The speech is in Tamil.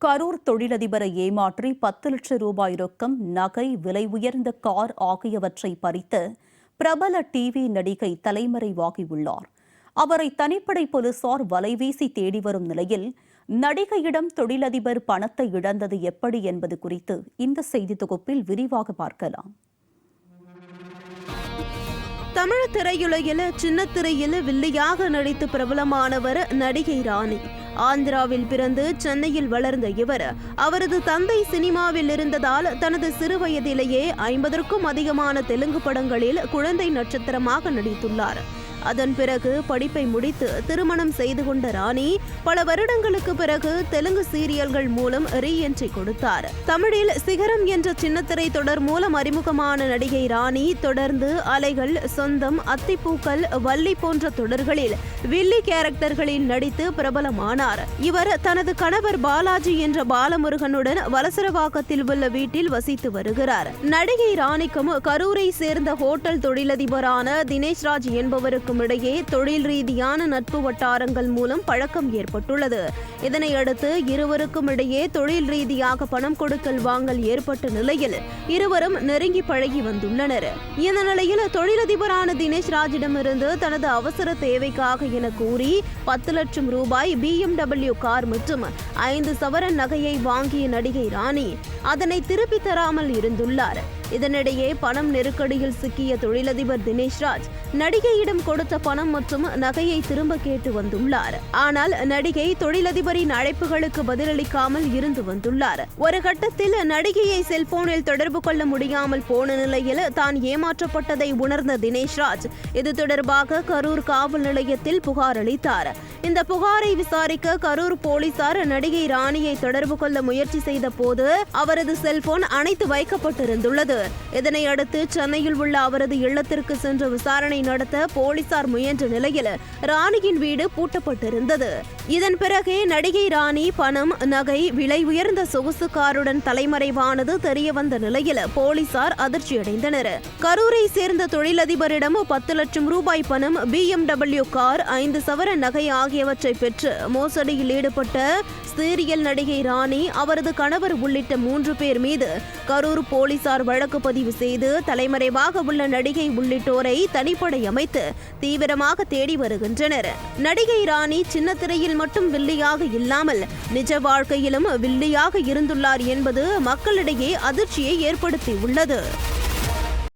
கரூர் தொழிலதிபரை ஏமாற்றி 10 லட்சம் ரூபாய் ரொக்கம், நகை, விலை உயர்ந்த கார் ஆகியவற்றை பறித்த பிரபல டிவி நடிகை தலைமறைவாகியுள்ளார். அவரை தனிப்படை போலீசார் வலைவீசி தேடி வரும் நிலையில், நடிகையிடம் தொழிலதிபர் பணத்தை இழந்தது எப்படி என்பது குறித்து இந்த செய்தி தொகுப்பில் விரிவாக பார்க்கலாம். தமிழ் திரையுலகில் சின்ன திரையில் வில்லியாக நடித்து பிரபலமானவர் நடிகை ராணி. ஆந்திராவில் பிறந்து சென்னையில் வளர்ந்த இவர், அவரது தந்தை சினிமாவில் இருந்ததால் தனது சிறு வயதிலேயே 50க்கும் அதிகமான தெலுங்கு படங்களில் குழந்தை நட்சத்திரமாக நடித்துள்ளார். அதன் பிறகு படிப்பை முடித்து திருமணம் செய்து கொண்ட ராணி பல வருடங்களுக்கு பிறகு தெலுங்கு சீரியல்கள் மூலம் ரீஎன்ட்ரி கொடுத்தார். தமிழில் சிகரம் என்ற சின்னத்திரை தொடர் மூலம் அறிமுகமான நடிகை ராணி தொடர்ந்து அலைகள், சொந்தம், அத்திப்பூக்கள், வள்ளி போன்ற தொடர்களில் வில்லி கேரக்டர்களில் நடித்து பிரபலமானார். இவர் தனது கணவர் பாலாஜி என்ற பாலமுருகனுடன் வலசரவாக்கத்தில் உள்ள வீட்டில் வசித்து வருகிறார். நடிகை ராணிக்கும் கரூரை சேர்ந்த ஹோட்டல் தொழிலதிபரான தினேஷ்ராஜ் என்பவருக்கு இடையே தொழில் ரீதியான நட்பு வட்டாரங்கள் மூலம் பழக்கம் ஏற்பட்டுள்ளது. இதனையடுத்து இருவருக்கும் இடையே தொழில் ரீதியாக பணம் கொடுக்கல் வாங்கல் ஏற்பட்ட நிலையில் இருவரும் நெருங்கி பழகி வந்துள்ளனர். இந்த நிலையில் தொழிலதிபரான தினேஷ்ராஜிடமிருந்து தனது அவசர தேவைக்காக என கூறி 10 லட்சம் ரூபாய் BMW கார் மற்றும் 5 சவரன் நகையை வாங்கிய நடிகை ராணி அதனை திருப்பி தராமல் இருந்துள்ளார். இதனிடையே பணம் நெருக்கடியில் சிக்கிய தொழிலதிபர் தினேஷ்ராஜ் நடிகையிடம் கொடுத்த பணம் மற்றும் நகையை திரும்ப கேட்டு வந்துள்ளார். ஆனால் நடிகை தொழிலதிபரின் அழைப்புகளுக்கு பதிலளிக்காமல் இருந்து வந்துள்ளார். ஒரு கட்டத்தில் நடிகையை செல்போனில் தொடர்பு கொள்ள முடியாமல் போன நிலையில் தான் ஏமாற்றப்பட்டதை உணர்ந்த தினேஷ்ராஜ் இது தொடர்பாக கரூர் காவல் நிலையத்தில் புகார் அளித்தார். இந்த புகாரை விசாரிக்க கரூர் போலீசார் நடிகை ராணியை தொடர்பு கொள்ள முயற்சி செய்த போது அவரது செல்போன் அணைத்து வைக்கப்பட்டிருந்துள்ளது. இதனையடுத்து சென்னையில் உள்ள அவரது இல்லத்திற்கு சென்று விசாரணை நடத்த போலீசார் முயன்ற நிலையில் ராணியின் வீடு பூட்டப்பட்டிருந்தது. இதன் பிறகே நடிகை ராணி பணம், நகை, விலை உயர்ந்த சொகுசு காருடன் தலைமறைவானது தெரியவந்த நிலையில் போலீசார் அதிர்ச்சியடைந்தனர். கரூரை சேர்ந்த தொழிலதிபரிடம் 10 லட்சம் ரூபாய் பணம், BMW கார், 5 சவரன் நகை ஆகியவற்றை பெற்று மோசடியில் ஈடுபட்ட சீரியல் நடிகை ராணி, அவரது கணவர் உள்ளிட்ட 3 பேர் மீது கரூர் போலீசார் வழக்கு பதிவு செய்து தலைமறைவாக உள்ள நடிகை உள்ளிட்டோரை தனிப்படை அமைத்து தீவிரமாக தேடி வருகின்றனர். நடிகை ராணி சின்ன திரையில் மட்டும் வில்லியாக இல்லாமல் நிஜ வாழ்க்கையிலும் வில்லியாக இருந்துள்ளார் என்பது மக்களிடையே அதிர்ச்சியை ஏற்படுத்தியுள்ளது.